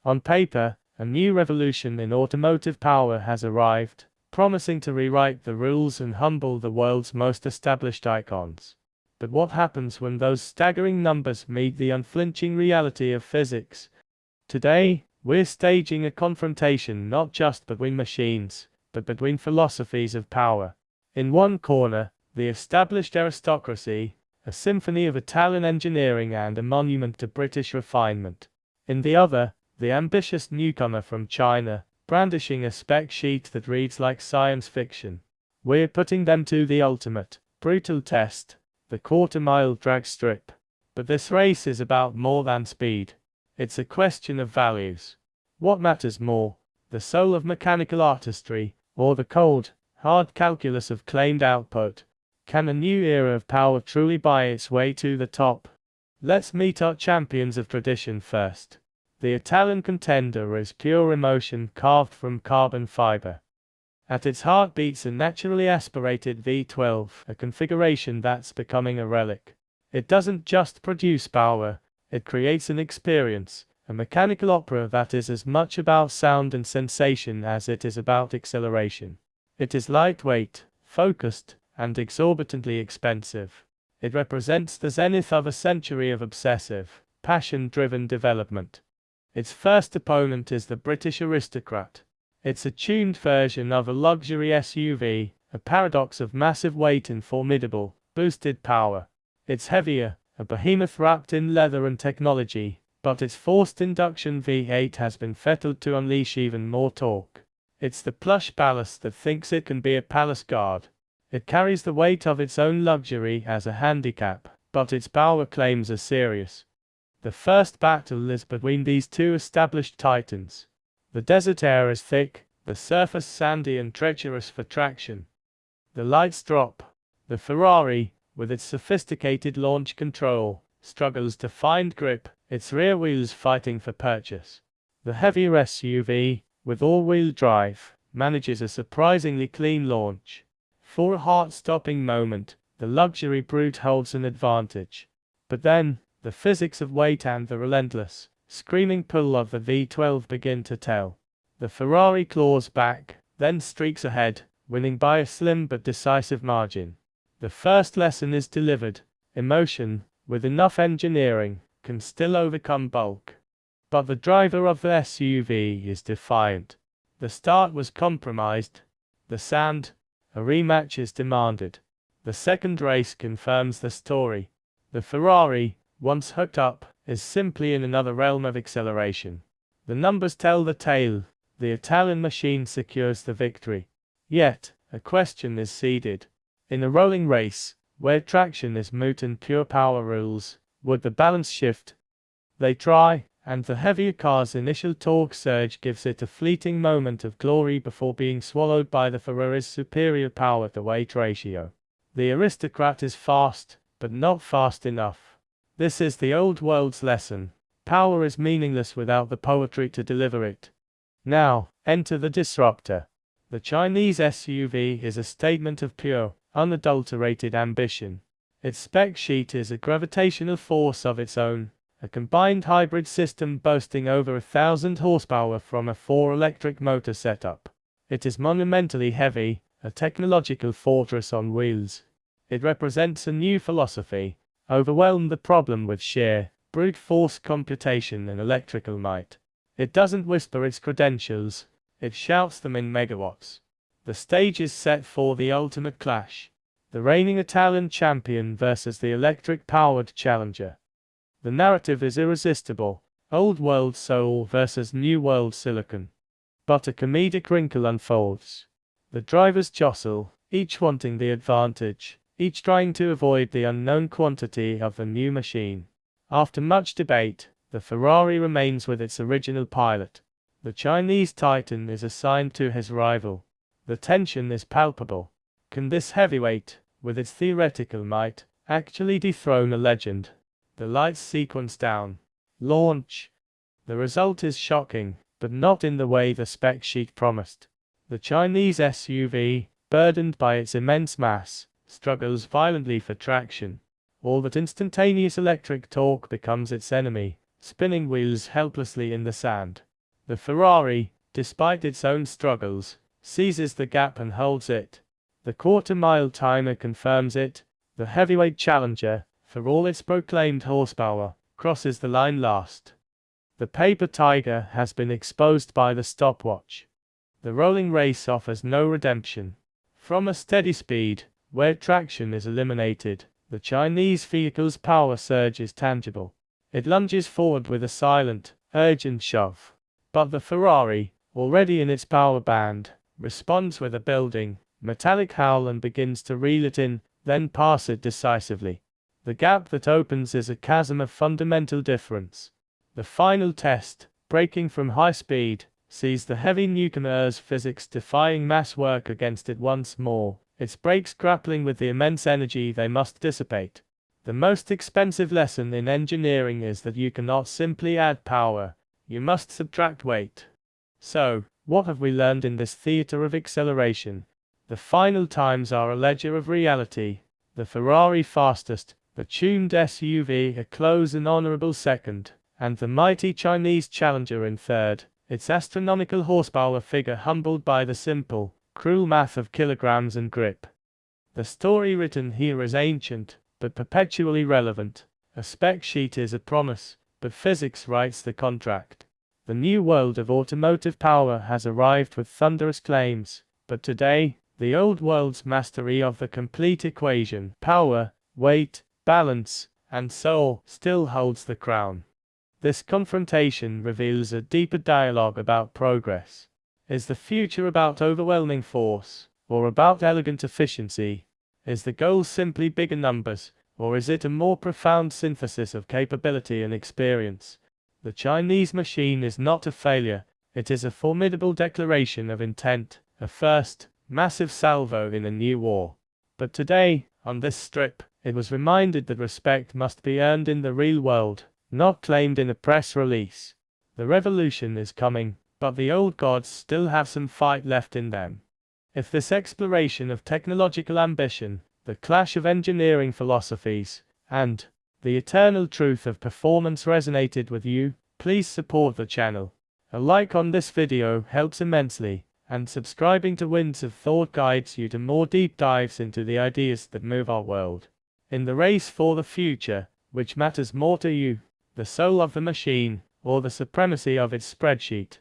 On paper, a new revolution in automotive power has arrived, promising to rewrite the rules and humble the world's most established icons. But what happens when those staggering numbers meet the unflinching reality of physics? Today, we're staging a confrontation not just between machines, but between philosophies of power. In one corner, the established aristocracy, a symphony of Italian engineering and a monument to British refinement. In the other, the ambitious newcomer from China, brandishing a spec sheet that reads like science fiction. We're putting them to the ultimate, brutal test, the quarter-mile drag strip. But this race is about more than speed. It's a question of values. What matters more, the soul of mechanical artistry, or the cold, hard calculus of claimed output? Can a new era of power truly buy its way to the top? Let's meet our champions of tradition first. The Italian contender is pure emotion carved from carbon fiber. At its heart beats a naturally aspirated V12, a configuration that's becoming a relic. It doesn't just produce power, it creates an experience, a mechanical opera that is as much about sound and sensation as it is about acceleration. It is lightweight, focused, and exorbitantly expensive. It represents the zenith of a century of obsessive, passion-driven development. Its first opponent is the British aristocrat. It's a tuned version of a luxury SUV, a paradox of massive weight and formidable, boosted power. It's heavier, a behemoth wrapped in leather and technology, but its forced induction V8 has been fettered to unleash even more torque. It's the plush palace that thinks it can be a palace guard. It carries the weight of its own luxury as a handicap, but its power claims are serious. The first battle is between these two established titans. The desert air is thick, the surface sandy and treacherous for traction. The lights drop. The Ferrari, with its sophisticated launch control, struggles to find grip, its rear wheels fighting for purchase. The heavier SUV, with all-wheel drive, manages a surprisingly clean launch. For a heart-stopping moment, the luxury brute holds an advantage. But then, the physics of weight and the relentless, screaming pull of the V12 begin to tell. The Ferrari claws back, then streaks ahead, winning by a slim but decisive margin. The first lesson is delivered. Emotion, with enough engineering, can still overcome bulk. But the driver of the SUV is defiant. The start was compromised. The sand, a rematch is demanded. The second race confirms the story. The Ferrari, once hooked up, is simply in another realm of acceleration. The numbers tell the tale. The Italian machine secures the victory. Yet, a question is seeded. In a rolling race, where traction is moot and pure power rules, would the balance shift? They try, and the heavier car's initial torque surge gives it a fleeting moment of glory before being swallowed by the Ferrari's superior power-to-weight ratio. The aristocrat is fast, but not fast enough. This is the old world's lesson. Power is meaningless without the poetry to deliver it. Now, enter the Disruptor. The Chinese SUV is a statement of pure, unadulterated ambition. Its spec sheet is a gravitational force of its own, a combined hybrid system boasting over 1,000 horsepower from a 4-electric motor setup. It is monumentally heavy, a technological fortress on wheels. It represents a new philosophy. Overwhelm the problem with sheer, brute force computation and electrical might. It doesn't whisper its credentials, it shouts them in megawatts. The stage is set for the ultimate clash. The reigning Italian champion versus the electric-powered challenger. The narrative is irresistible, old world soul versus new world silicon. But a comedic wrinkle unfolds. The drivers jostle, each wanting the advantage, each trying to avoid the unknown quantity of the new machine. After much debate, the Ferrari remains with its original pilot. The Chinese titan is assigned to his rival. The tension is palpable. Can this heavyweight, with its theoretical might, actually dethrone a legend? The lights sequence down. Launch. The result is shocking, but not in the way the spec sheet promised. The Chinese SUV, burdened by its immense mass, struggles violently for traction. All that instantaneous electric torque becomes its enemy, spinning wheels helplessly in the sand. The Ferrari, despite its own struggles, seizes the gap and holds it. The quarter-mile timer confirms it. The heavyweight challenger, for all its proclaimed horsepower, crosses the line last. The paper tiger has been exposed by the stopwatch. The rolling race offers no redemption. From a steady speed, where traction is eliminated, the Chinese vehicle's power surge is tangible. It lunges forward with a silent, urgent shove. But the Ferrari, already in its power band, responds with a building, metallic howl and begins to reel it in, then pass it decisively. The gap that opens is a chasm of fundamental difference. The final test, braking from high speed, sees the heavy newcomer's physics defying mass work against it once more, its brakes grappling with the immense energy they must dissipate. The most expensive lesson in engineering is that you cannot simply add power, you must subtract weight. So, what have we learned in this theater of acceleration? The final times are a ledger of reality. The Ferrari fastest, the tuned SUV a close and honorable second, and the mighty Chinese challenger in third, its astronomical horsepower figure humbled by the simple, cruel math of kilograms and grip. The story written here is ancient, but perpetually relevant. A spec sheet is a promise, but physics writes the contract. The new world of automotive power has arrived with thunderous claims, but today, the old world's mastery of the complete equation, power, weight, balance, and soul, still holds the crown. This confrontation reveals a deeper dialogue about progress. Is the future about overwhelming force, or about elegant efficiency? Is the goal simply bigger numbers, or is it a more profound synthesis of capability and experience? The Chinese machine is not a failure, it is a formidable declaration of intent, a first, massive salvo in a new war. But today, on this strip, it was reminded that respect must be earned in the real world, not claimed in a press release. The revolution is coming, but the old gods still have some fight left in them. If this exploration of technological ambition, the clash of engineering philosophies, and the eternal truth of performance resonated with you, please support the channel. A like on this video helps immensely, and subscribing to Winds of Thought guides you to more deep dives into the ideas that move our world. In the race for the future, which matters more to you? The soul of the machine, or the supremacy of its spreadsheet?